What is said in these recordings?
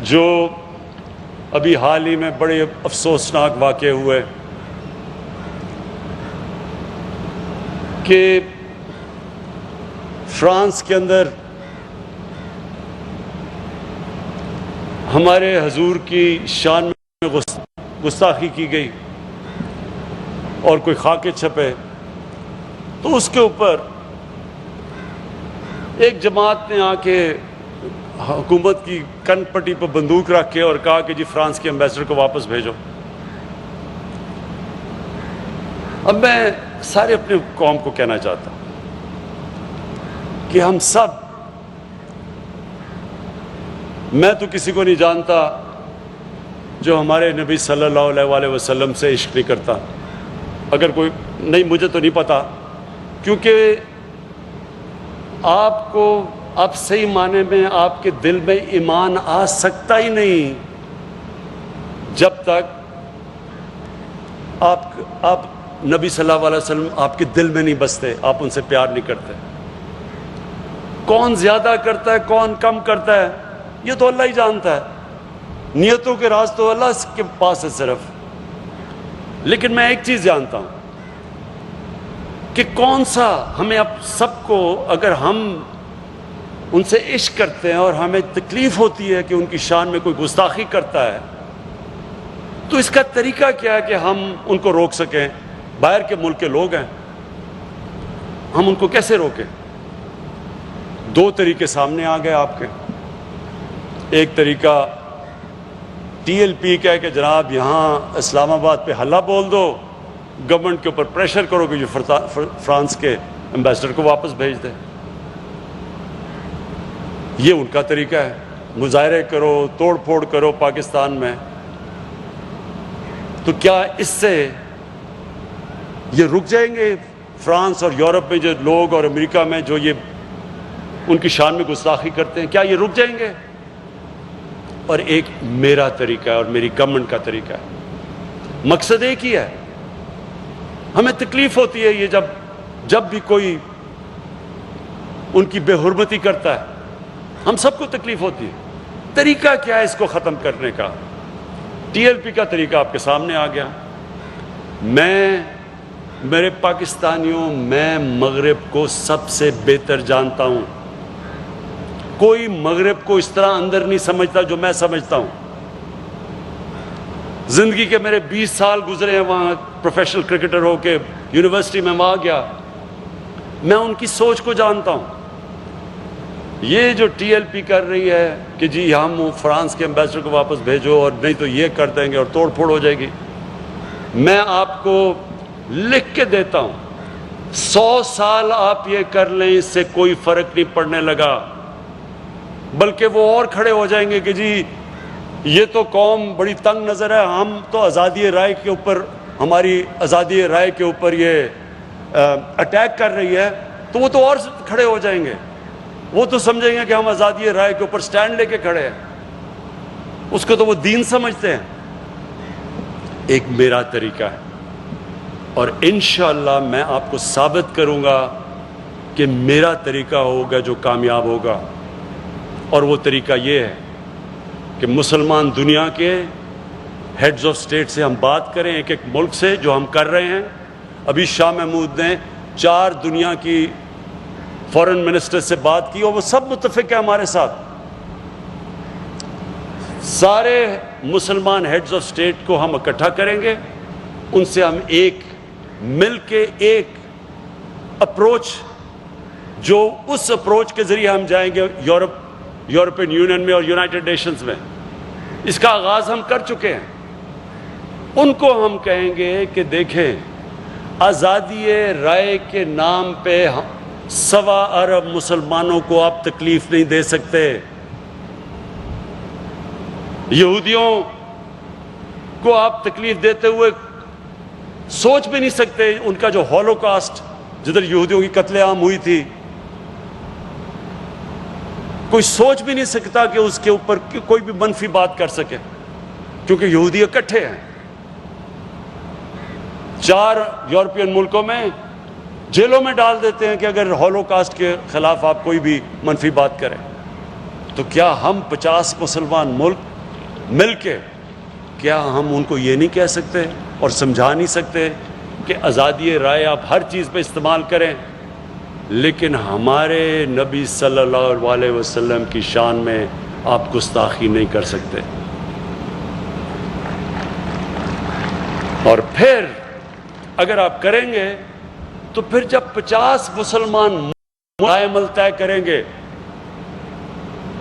جو ابھی حال ہی میں بڑے افسوسناک واقع ہوئے کہ فرانس کے اندر ہمارے حضور کی شان میں گستاخی کی گئی اور کوئی خاکے چھپے تو اس کے اوپر ایک جماعت نے آ کے حکومت کی کن پٹی پر بندوق رکھ کے اور کہا کہ جی فرانس کے ایمبیسڈر کو واپس بھیجو۔ اب میں سارے اپنے قوم کو کہنا چاہتا ہوں کہ ہم سب، میں تو کسی کو نہیں جانتا جو ہمارے نبی صلی اللہ علیہ وآلہ وسلم سے عشق نہیں کرتا، اگر کوئی نہیں، مجھے تو نہیں پتا، کیونکہ آپ صحیح معنی میں آپ کے دل میں ایمان آ سکتا ہی نہیں جب تک آپ نبی صلی اللہ علیہ وسلم آپ کے دل میں نہیں بستے، آپ ان سے پیار نہیں کرتے۔ کون زیادہ کرتا ہے، کون کم کرتا ہے، یہ تو اللہ ہی جانتا ہے، نیتوں کے راز تو اللہ کے پاس ہے صرف۔ لیکن میں ایک چیز جانتا ہوں کہ کون سا ہمیں اب سب کو، اگر ہم ان سے عشق کرتے ہیں اور ہمیں تکلیف ہوتی ہے کہ ان کی شان میں کوئی گستاخی کرتا ہے، تو اس کا طریقہ کیا ہے کہ ہم ان کو روک سکیں؟ باہر کے ملک کے لوگ ہیں، ہم ان کو کیسے روکیں؟ دو طریقے سامنے آ گئے آپ کے۔ ایک طریقہ ٹی ایل پی کا ہے کہ جناب یہاں اسلام آباد پہ حلہ بول دو، گورنمنٹ کے اوپر پریشر کرو کہ جو فرانس کے ایمبیسڈر کو واپس بھیج دے۔ یہ ان کا طریقہ ہے، مظاہرے کرو، توڑ پھوڑ کرو پاکستان میں۔ تو کیا اس سے یہ رک جائیں گے؟ فرانس اور یورپ میں جو لوگ اور امریکہ میں جو یہ ان کی شان میں گستاخی کرتے ہیں، کیا یہ رک جائیں گے؟ اور ایک میرا طریقہ ہے اور میری گورنمنٹ کا طریقہ ہے، مقصد ایک ہی ہے۔ ہمیں تکلیف ہوتی ہے یہ جب بھی کوئی ان کی بے حرمتی کرتا ہے، ہم سب کو تکلیف ہوتی ہے۔ طریقہ کیا ہے اس کو ختم کرنے کا؟ ٹی ایل پی کا طریقہ آپ کے سامنے آ گیا۔ میرے پاکستانیوں، میں مغرب کو سب سے بہتر جانتا ہوں، کوئی مغرب کو اس طرح اندر نہیں سمجھتا جو میں سمجھتا ہوں۔ زندگی کے میرے 20 سال گزرے ہیں وہاں، پروفیشنل کرکٹر ہو کے یونیورسٹی میں وہاں گیا، میں ان کی سوچ کو جانتا ہوں۔ یہ جو ٹی ایل پی کر رہی ہے کہ جی ہم فرانس کے ایمبیسڈر کو واپس بھیجو اور نہیں تو یہ کر دیں گے اور توڑ پھوڑ ہو جائے گی، میں آپ کو لکھ کے دیتا ہوں 100 سال آپ یہ کر لیں، اس سے کوئی فرق نہیں پڑنے لگا، بلکہ وہ اور کھڑے ہو جائیں گے کہ جی یہ تو قوم بڑی تنگ نظر ہے، ہم تو آزادی رائے کے اوپر، ہماری آزادی رائے کے اوپر یہ اٹیک کر رہی ہے، تو وہ تو اور کھڑے ہو جائیں گے، وہ تو سمجھیں گے کہ ہم آزادی رائے کے اوپر سٹینڈ لے کے کھڑے ہیں، اس کو تو وہ دین سمجھتے ہیں۔ ایک میرا طریقہ ہے اور انشاءاللہ میں آپ کو ثابت کروں گا کہ میرا طریقہ ہوگا جو کامیاب ہوگا، اور وہ طریقہ یہ ہے کہ مسلمان دنیا کے ہیڈز آف سٹیٹ سے ہم بات کریں، ایک ایک ملک سے، جو ہم کر رہے ہیں۔ ابھی شاہ محمود نے 4 دنیا کی فورن منسٹر سے بات کی اور وہ سب متفق ہیں ہمارے ساتھ۔ سارے مسلمان ہیڈز آف سٹیٹ کو ہم اکٹھا کریں گے، ان سے ہم ایک مل کے ایک اپروچ، جو اس اپروچ کے ذریعے ہم جائیں گے یورپین یونین میں اور یونائٹڈ نیشنز میں، اس کا آغاز ہم کر چکے ہیں۔ ان کو ہم کہیں گے کہ دیکھیں، آزادی رائے کے نام پہ 1.25 ارب مسلمانوں کو آپ تکلیف نہیں دے سکتے، یہودیوں کو آپ تکلیف دیتے ہوئے سوچ بھی نہیں سکتے۔ ان کا جو ہولوکاسٹ، جدھر یہودیوں کی قتل عام ہوئی تھی، کوئی سوچ بھی نہیں سکتا کہ اس کے اوپر کوئی بھی منفی بات کر سکے، کیونکہ یہودی اکٹھے ہیں۔ 4 یورپین ملکوں میں جیلوں میں ڈال دیتے ہیں کہ اگر ہولوکاسٹ کے خلاف آپ کوئی بھی منفی بات کریں۔ تو کیا ہم 50 مسلمان ملک مل کے کیا ہم ان کو یہ نہیں کہہ سکتے اور سمجھا نہیں سکتے کہ آزادی رائے آپ ہر چیز پہ استعمال کریں، لیکن ہمارے نبی صلی اللہ علیہ وسلم کی شان میں آپ گستاخی نہیں کر سکتے؟ اور پھر اگر آپ کریں گے تو پھر جب 50 مسلمان رائے عمل طے کریں گے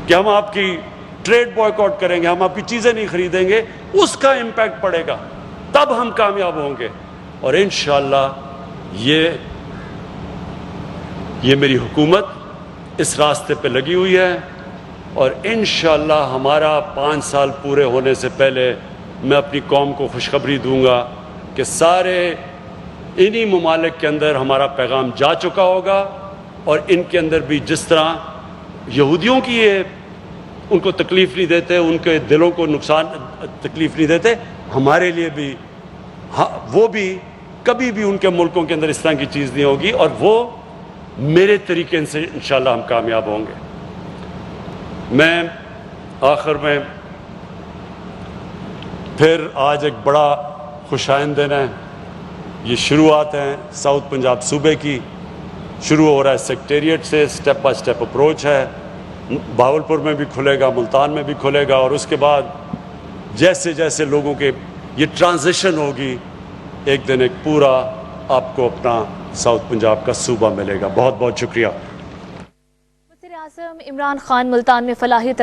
کہ ہم آپ کی ٹریڈ بوائکاٹ کریں گے، ہم آپ کی چیزیں نہیں خریدیں گے، اس کا امپیکٹ پڑے گا، تب ہم کامیاب ہوں گے۔ اور انشاءاللہ یہ میری حکومت اس راستے پہ لگی ہوئی ہے، اور انشاءاللہ ہمارا 5 سال پورے ہونے سے پہلے میں اپنی قوم کو خوشخبری دوں گا کہ سارے انہی ممالک کے اندر ہمارا پیغام جا چکا ہوگا، اور ان کے اندر بھی جس طرح یہودیوں کی یہ ان کو تکلیف نہیں دیتے، ان کے دلوں کو تکلیف نہیں دیتے، ہمارے لیے بھی وہ بھی کبھی بھی ان کے ملکوں کے اندر اس طرح کی چیز نہیں ہوگی، اور وہ میرے طریقے سے انشاءاللہ ہم کامیاب ہوں گے۔ میں آخر میں پھر آج ایک بڑا خوشائند دن ہے، یہ شروعات ہیں ساؤتھ پنجاب صوبے کی، شروع ہو رہا ہے سیکٹریٹ سے، سٹیپ بائی سٹیپ اپروچ ہے، بہاولپور میں بھی کھلے گا، ملتان میں بھی کھلے گا، اور اس کے بعد جیسے جیسے لوگوں کے یہ ٹرانزیشن ہوگی، ایک دن ایک پورا آپ کو اپنا ساؤتھ پنجاب کا صوبہ ملے گا۔ بہت بہت شکریہ۔ وزیر اعظم عمران خان ملتان میں فلاحی